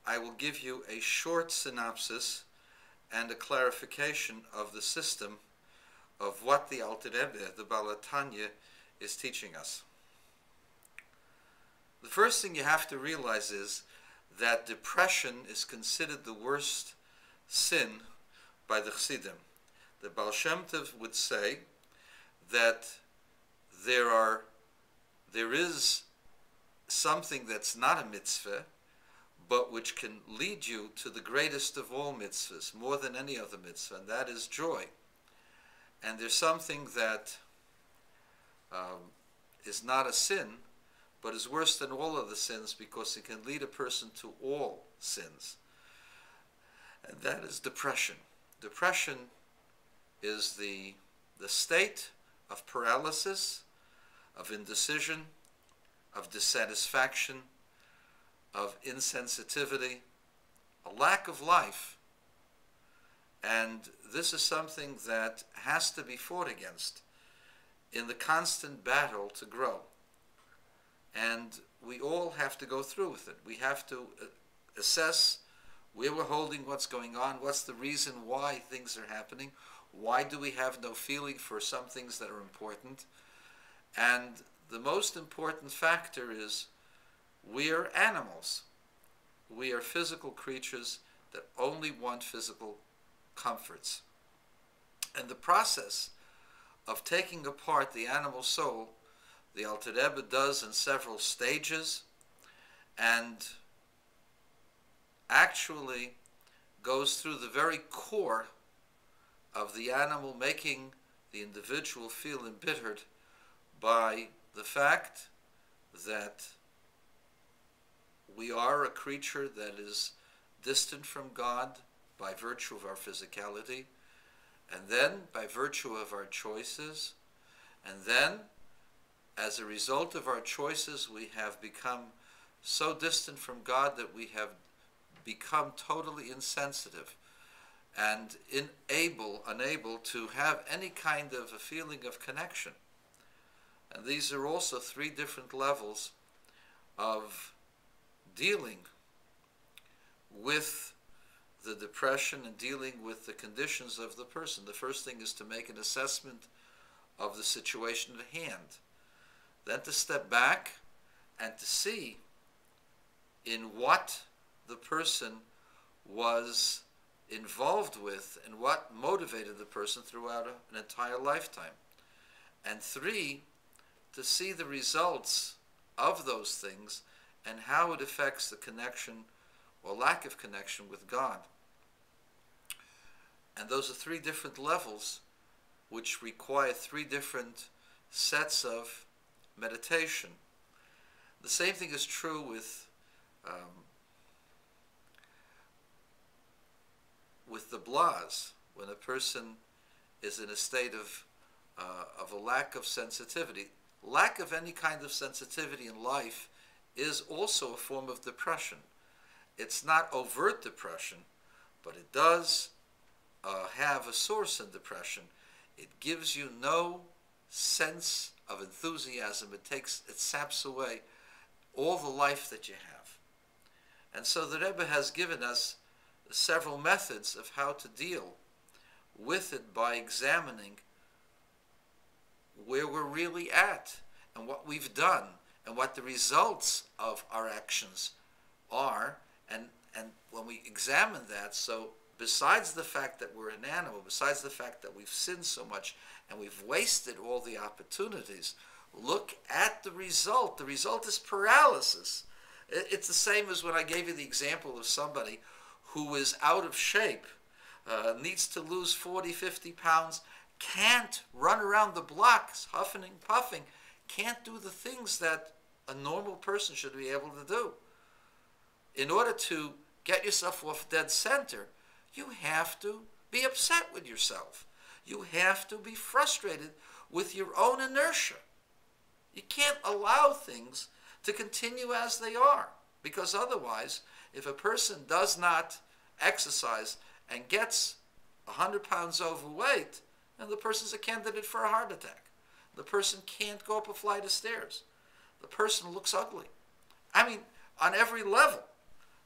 I will give you a short synopsis and a clarification of the system of what the Alter Rebbe, the Baal Tanya, is teaching us. The first thing you have to realize is that depression is considered the worst sin by the Chassidim. The Baal Shem Tov would say that there is something that's not a mitzvah, but which can lead you to the greatest of all mitzvahs, more than any other mitzvah, and that is joy. And there's something that is not a sin, but is worse than all of the sins, because it can lead a person to all sins. And that is depression. Depression is the state of paralysis, of indecision, of dissatisfaction, of insensitivity, a lack of life. And this is something that has to be fought against in the constant battle to grow. And we all have to go through with it. We have to assess where we're holding, what's going on, what's the reason why things are happening, why do we have no feeling for some things that are important. And the most important factor is we are animals. We are physical creatures that only want physical comforts. And the process of taking apart the animal soul, the Alter Rebbe does in several stages, and actually goes through the very core of the animal, making the individual feel embittered by the fact that we are a creature that is distant from God by virtue of our physicality, and then by virtue of our choices, and then as a result of our choices we have become so distant from God that we have become totally insensitive and unable to have any kind of a feeling of connection. And these are also three different levels of dealing with the depression and dealing with the conditions of the person. The first thing is to make an assessment of the situation at hand. Then to step back and to see in what the person was involved with and what motivated the person throughout an entire lifetime. And three, to see the results of those things and how it affects the connection or lack of connection with God. And those are three different levels which require three different sets of meditation. The same thing is true with the blahs, when a person is in a state of a lack of sensitivity. Lack of any kind of sensitivity in life is also a form of depression. It's not overt depression, but it does have a source in depression. It gives you no sense of enthusiasm. It saps away all the life that you have. And so the Rebbe has given us several methods of how to deal with it by examining where we're really at and what we've done and what the results of our actions are. And when we examine that, so besides the fact that we're an animal, besides the fact that we've sinned so much and we've wasted all the opportunities, look at the result. The result is paralysis. It's the same as when I gave you the example of somebody who is out of shape, needs to lose 40, 50 pounds, can't run around the blocks, huffing and puffing, can't do the things that a normal person should be able to do. In order to get yourself off dead center, you have to be upset with yourself. You have to be frustrated with your own inertia. You can't allow things to continue as they are, because otherwise, if a person does not exercise and gets 100 pounds overweight, then the person's a candidate for a heart attack. The person can't go up a flight of stairs. The person looks ugly. I mean, on every level.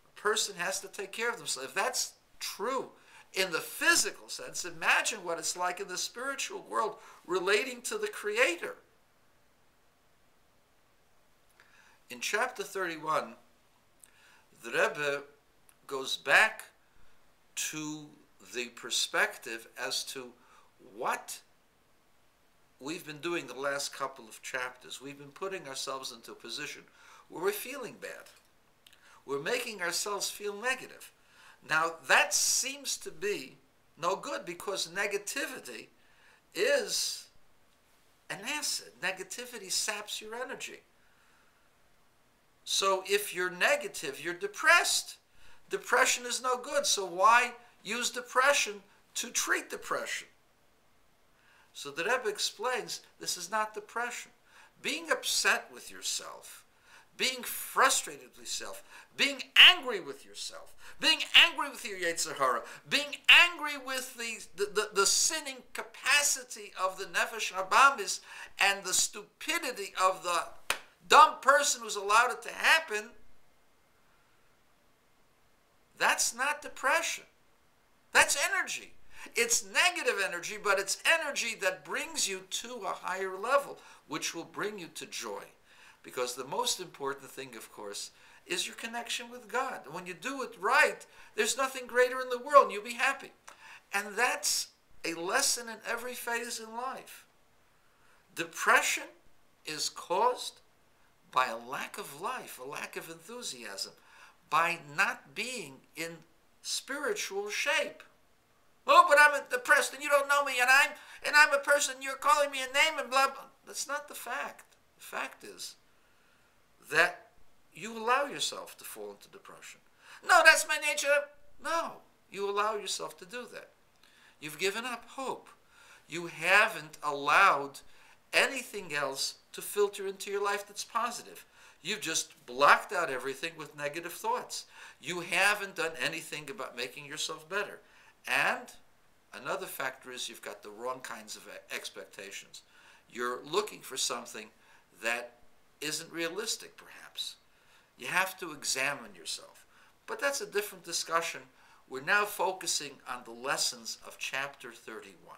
A person has to take care of themselves. If that's true in the physical sense, imagine what it's like in the spiritual world relating to the Creator. In chapter 31, the Rebbe goes back to the perspective as to what we've been doing the last couple of chapters. We've been putting ourselves into a position where we're feeling bad. We're making ourselves feel negative. Now, that seems to be no good, because negativity is an acid. Negativity saps your energy. So if you're negative, you're depressed. Depression is no good. So why use depression to treat depression? So the Rebbe explains this is not depression. Being upset with yourself, being frustrated with yourself, being angry with yourself, being angry with your Yetzer Hara, being angry with the sinning capacity of the Nefesh Habamis and the stupidity of the dumb person who's allowed it to happen, that's not depression. That's energy. It's negative energy, but it's energy that brings you to a higher level, which will bring you to joy. Because the most important thing, of course, is your connection with God. When you do it right, there's nothing greater in the world, and you'll be happy. And that's a lesson in every phase in life. Depression is caused by a lack of life, a lack of enthusiasm, by not being in spiritual shape. Oh, but I'm depressed and you don't know me, and I'm a person, you're calling me a name and blah, blah. That's not the fact. The fact is that you allow yourself to fall into depression. No, that's my nature. No, you allow yourself to do that. You've given up hope. You haven't allowed anything else to filter into your life that's positive. You've just blocked out everything with negative thoughts. You haven't done anything about making yourself better. And another factor is you've got the wrong kinds of expectations. You're looking for something that isn't realistic, perhaps. You have to examine yourself. But that's a different discussion. We're now focusing on the lessons of chapter 31.